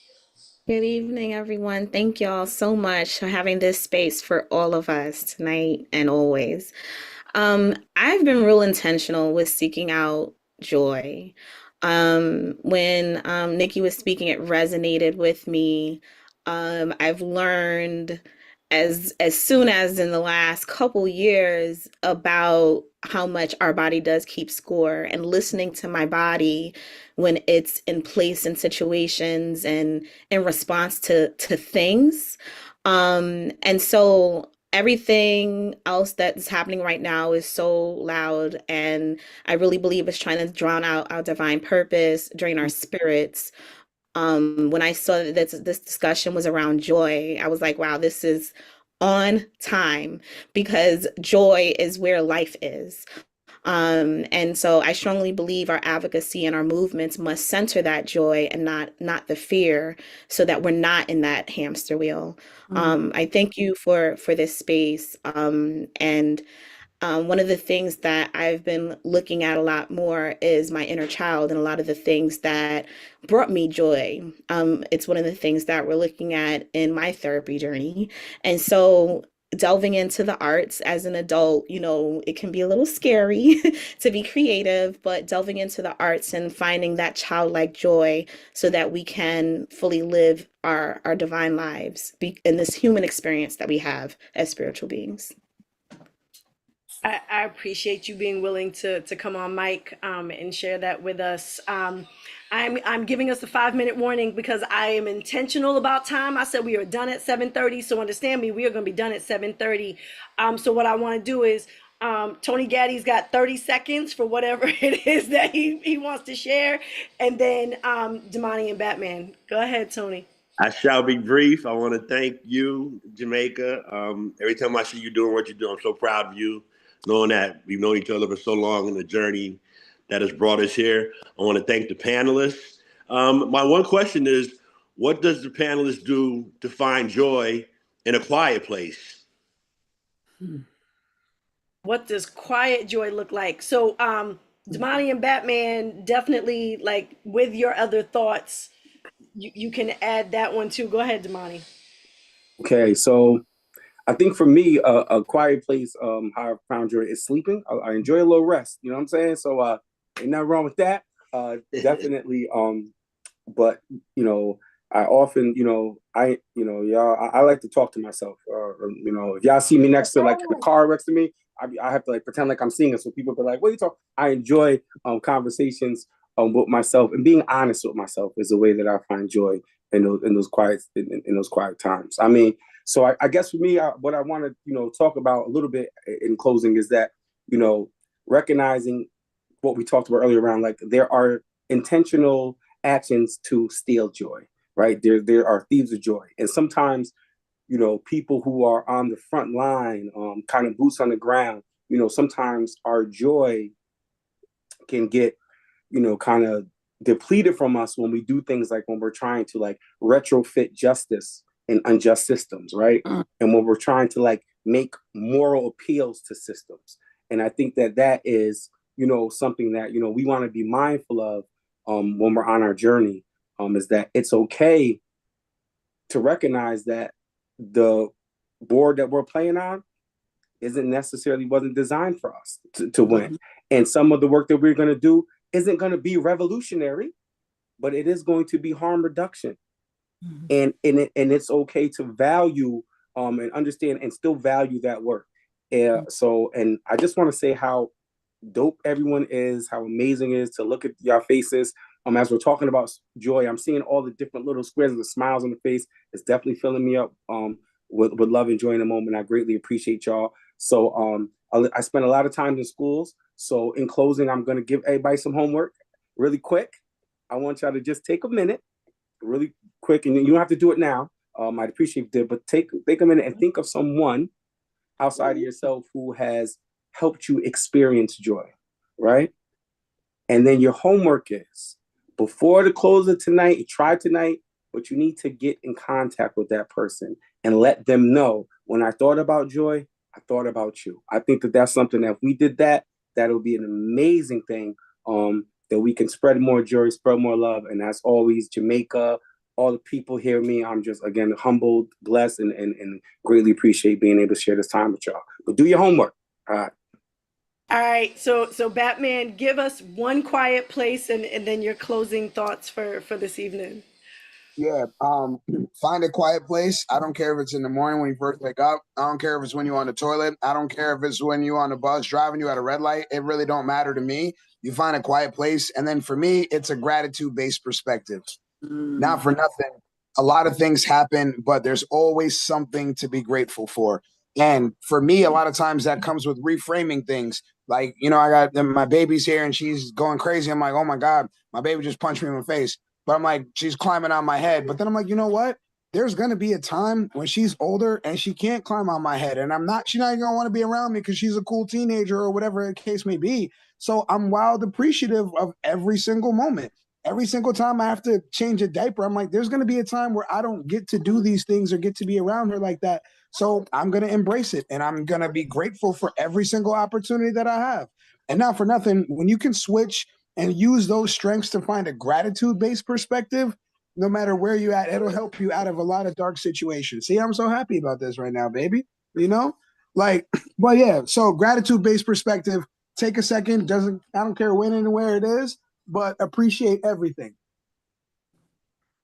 Good evening, everyone. Thank y'all so much for having this space for all of us tonight and always. I've been real intentional with seeking out joy. When Nikki was speaking, it resonated with me. I've learned as soon as in the last couple years about how much our body does keep score and listening to my body when it's in place in situations and in response to things. And so everything else that's happening right now is so loud, and I really believe it's trying to drown out our divine purpose, drain our spirits. When I saw that this discussion was around joy, I was like, wow, this is on time because joy is where life is. And so I strongly believe our advocacy and our movements must center that joy and not the fear, so that we're not in that hamster wheel. I thank you for this space. And one of the things that I've been looking at a lot more is my inner child and a lot of the things that brought me joy. It's one of the things that we're looking at in my therapy journey. And so delving into the arts as an adult, it can be a little scary to be creative, but delving into the arts and finding that childlike joy so that we can fully live our divine lives in this human experience that we have as spiritual beings. I appreciate you being willing to come on mic and share that with us. I'm giving us a 5-minute warning because I am intentional about time. I said we are done at 7:30, so understand me, we are going to be done at 7:30. So what I want to do is Tony Gaddy's got 30 seconds for whatever it is that he wants to share, and then Damani and Batman. Go ahead, Tony. I shall be brief. I want to thank you, Jamaica. Every time I see you doing what you do, I'm so proud of you. Knowing that we've known each other for so long in the journey that has brought us here. I want to thank the panelists. My one question is, what does the panelists do to find joy in a quiet place? What does quiet joy look like? So Damani and Batman, definitely, like, with your other thoughts, you can add that one too. Go ahead, Damani. Okay, so I think for me, a quiet place, how I found joy is sleeping. I enjoy a little rest. You know what I'm saying? So ain't nothing wrong with that. Definitely. But I often, y'all, I like to talk to myself. If y'all see me next to, like, in the car next to me, I have to, like, pretend like I'm seeing it, so people be like, "What are you talking?" I enjoy conversations with myself, and being honest with myself is a way that I find joy in those quiet times. I mean, so I guess for me, what I want to talk about a little bit in closing is that recognizing what we talked about earlier around, like, there are intentional actions to steal joy, right? There are thieves of joy, and sometimes people who are on the front line, kind of boots on the ground, sometimes our joy can get kind of depleted from us when we do things like when we're trying to, like, retrofit justice in unjust systems, right? And when we're trying to, like, make moral appeals to systems. And I think that is, something that, we want to be mindful of when we're on our journey, is that it's okay to recognize that the board that we're playing on wasn't designed for us to win. And some of the work that we're going to do isn't going to be revolutionary, but it is going to be harm reduction. And it's okay to value and understand and still value that work. So I just want to say how dope everyone is, how amazing it is to look at your faces. As we're talking about joy, I'm seeing all the different little squares and the smiles on the face. It's definitely filling me up with love and joy in the moment. I greatly appreciate y'all. So I spent a lot of time in schools. So in closing, I'm going to give everybody some homework really quick. I want y'all to just take a minute, really quick, and you don't have to do it now. I'd appreciate it, but take a minute and think of someone outside of yourself who has helped you experience joy, right? And then your homework is, before the close of tonight, try tonight, but you need to get in contact with that person and let them know, when I thought about joy, I thought about you. I think that that's something that if we did that would be an amazing thing, that we can spread more joy, spread more love. And as always, Jamaica, all the people hear me. I'm just, again, humbled, blessed, and greatly appreciate being able to share this time with y'all. But do your homework. All right. All right, so Batman, give us one quiet place and then your closing thoughts for this evening. Yeah, find a quiet place. I don't care if it's in the morning when you first wake up. I don't care if it's when you're on the toilet. I don't care if it's when you're on the bus driving you at a red light. It really don't matter to me. You find a quiet place. And then for me, it's a gratitude-based perspective. Not for nothing, a lot of things happen, but there's always something to be grateful for. And for me, a lot of times that comes with reframing things. Like, I got my baby's here and she's going crazy. I'm like, oh my God, my baby just punched me in the face. But I'm like, she's climbing on my head. But then I'm like, you know what? There's going to be a time when she's older and she can't climb on my head. And she's not going to want to be around me because she's a cool teenager or whatever the case may be. So I'm wild appreciative of every single moment. Every single time I have to change a diaper, I'm like, there's going to be a time where I don't get to do these things or get to be around her like that. So I'm going to embrace it and I'm going to be grateful for every single opportunity that I have. And not for nothing, when you can switch and use those strengths to find a gratitude-based perspective, no matter where you're at, it'll help you out of a lot of dark situations. See, I'm so happy about this right now, baby. Like, but yeah, so gratitude-based perspective, take a second, I don't care when and where it is, but appreciate everything.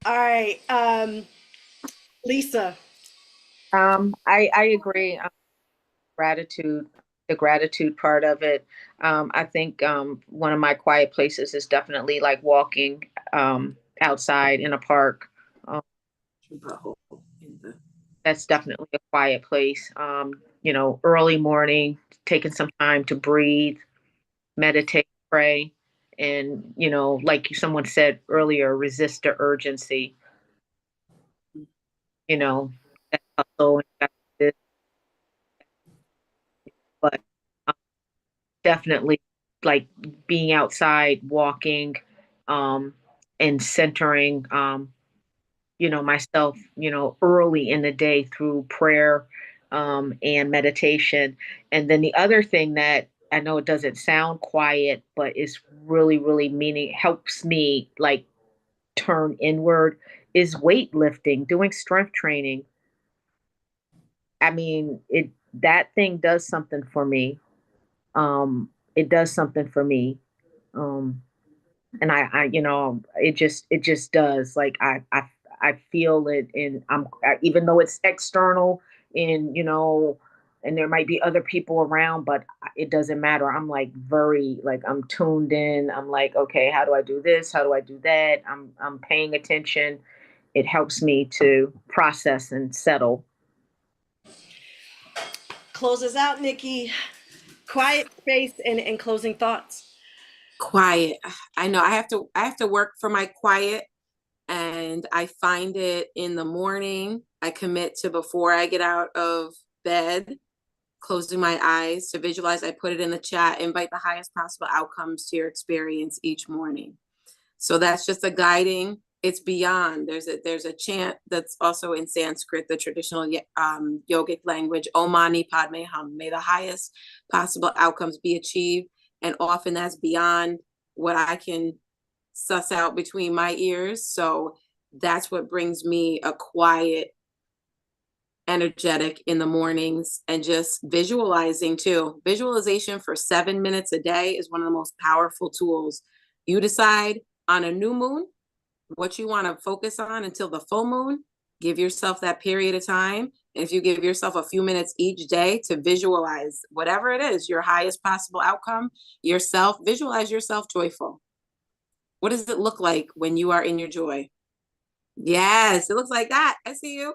All right. Lisa. I agree. Gratitude, the gratitude part of it. I think one of my quiet places is definitely like walking outside in a park. That's definitely a quiet place. Early morning, taking some time to breathe, meditate, pray, and like someone said earlier, resist the urgency. That hustle and that this, but definitely like being outside, walking, and centering, myself, early in the day through prayer, and meditation. And then the other thing that I know it doesn't sound quiet, but is really, really helps me like turn inward is weightlifting, doing strength training. I mean, that thing does something for me. It does something for me. Um, and it just does. Like I feel it, and even though it's external, and and there might be other people around, but it doesn't matter. I'm like very like I'm tuned in. I'm like, okay, how do I do this? How do I do that? I'm paying attention. It helps me to process and settle. Close us out, Nikki. Quiet space and closing thoughts. Quiet. I know I have to work for my quiet, and I find it in the morning. I commit to before I get out of bed, closing my eyes to visualize. I put it in the chat, invite the highest possible outcomes to your experience each morning. So that's just a guiding. It's beyond. There's a chant that's also in Sanskrit, the traditional yogic language, Om Mani Padme Hum. May the highest possible outcomes be achieved. And often that's beyond what I can suss out between my ears. So that's what brings me a quiet, energetic in the mornings, and just visualizing too. Visualization for 7 minutes a day is one of the most powerful tools. You decide on a new moon what you want to focus on until the full moon. Give yourself that period of time. And if you give yourself a few minutes each day to visualize whatever it is, your highest possible outcome, visualize yourself joyful. What does it look like when you are in your joy? Yes, it looks like that. I see you.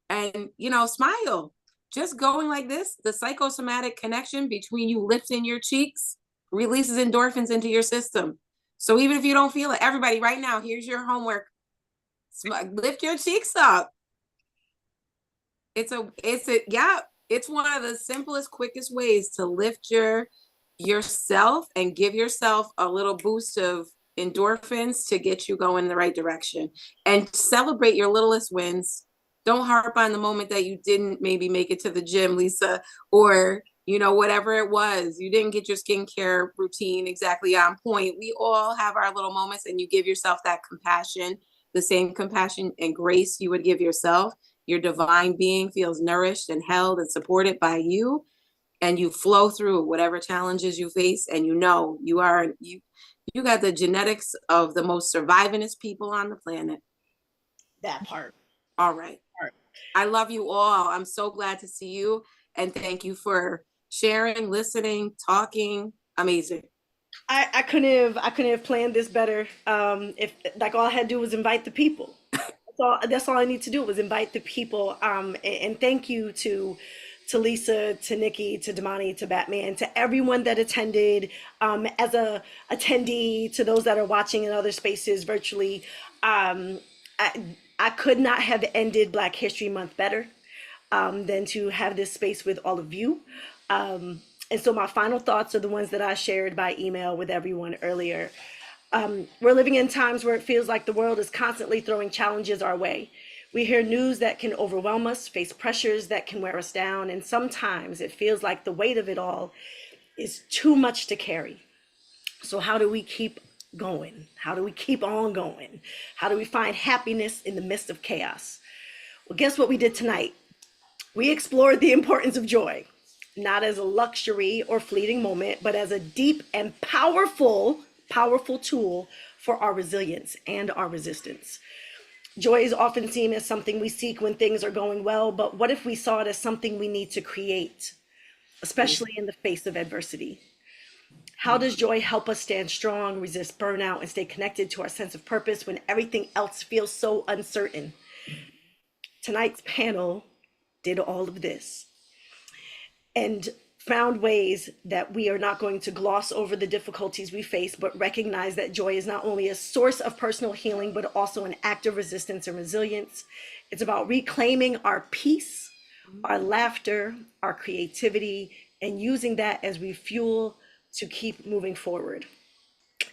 And, smile. Just going like this, the psychosomatic connection between you lifting your cheeks releases endorphins into your system. So even if you don't feel it, everybody right now, here's your homework. Lift your cheeks up. It's one of the simplest, quickest ways to lift yourself and give yourself a little boost of endorphins to get you going in the right direction. And celebrate your littlest wins. Don't harp on the moment that you didn't maybe make it to the gym, Lisa, or whatever it was. You didn't get your skincare routine exactly on point. We all have our little moments, and you give yourself that compassion, the same compassion and grace you would give yourself. Your divine being feels nourished and held and supported by you, and you flow through whatever challenges you face. And you got the genetics of the most survivingest people on the planet. That part. All right. I love you all. I'm so glad to see you. And thank you for sharing, listening, talking. Amazing. I couldn't have planned this better. If like all I had to do was invite the people. That's all I need to do was invite the people. And thank you to to Lisa, to Nikki, to Damani, to Batman, to everyone that attended, as a attendee, to those that are watching in other spaces virtually. Um, I could not have ended Black History Month better, than to have this space with all of you. And so my final thoughts are the ones that I shared by email with everyone earlier. We're living in times where it feels like the world is constantly throwing challenges our way. We hear news that can overwhelm us, face pressures that can wear us down, and sometimes it feels like the weight of it all is too much to carry. So how do we keep going? How do we keep on going? How do we find happiness in the midst of chaos? Well, guess what we did tonight? We explored the importance of joy, not as a luxury or fleeting moment, but as a deep and powerful tool for our resilience and our resistance. Joy is often seen as something we seek when things are going well, but what if we saw it as something we need to create, especially in the face of adversity? How does joy help us stand strong, resist burnout, and stay connected to our sense of purpose when everything else feels so uncertain? Tonight's panel did all of this and found ways that we are not going to gloss over the difficulties we face, but recognize that joy is not only a source of personal healing, but also an act of resistance and resilience. It's about reclaiming our peace, our laughter, our creativity, and using that as we fuel to keep moving forward.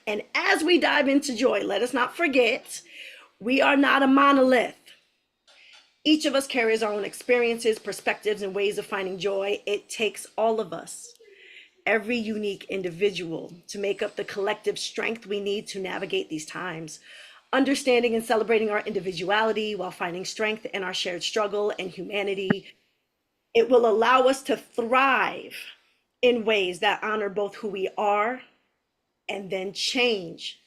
And as we dive into joy, let us not forget, we are not a monolith. Each of us carries our own experiences, perspectives, and ways of finding joy. It takes all of us, every unique individual, to make up the collective strength we need to navigate these times. Understanding and celebrating our individuality while finding strength in our shared struggle and humanity, it will allow us to thrive in ways that honor both who we are and then change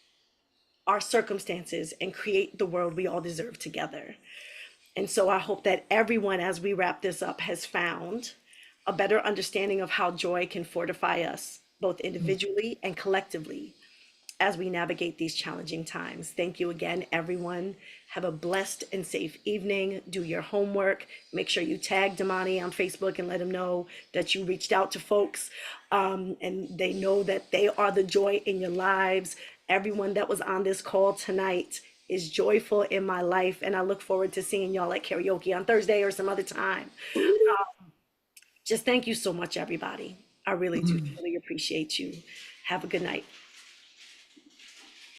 our circumstances and create the world we all deserve together. And so I hope that everyone, as we wrap this up, has found a better understanding of how joy can fortify us, both individually and collectively, as we navigate these challenging times. Thank you again, everyone. Have a blessed and safe evening. Do your homework. Make sure you tag Damani on Facebook and let him know that you reached out to folks, and they know that they are the joy in your lives. Everyone that was on this call tonight is joyful in my life, and I look forward to seeing y'all at karaoke on Thursday or some other time. Just thank you so much, everybody. I really do really appreciate you. Have a good night.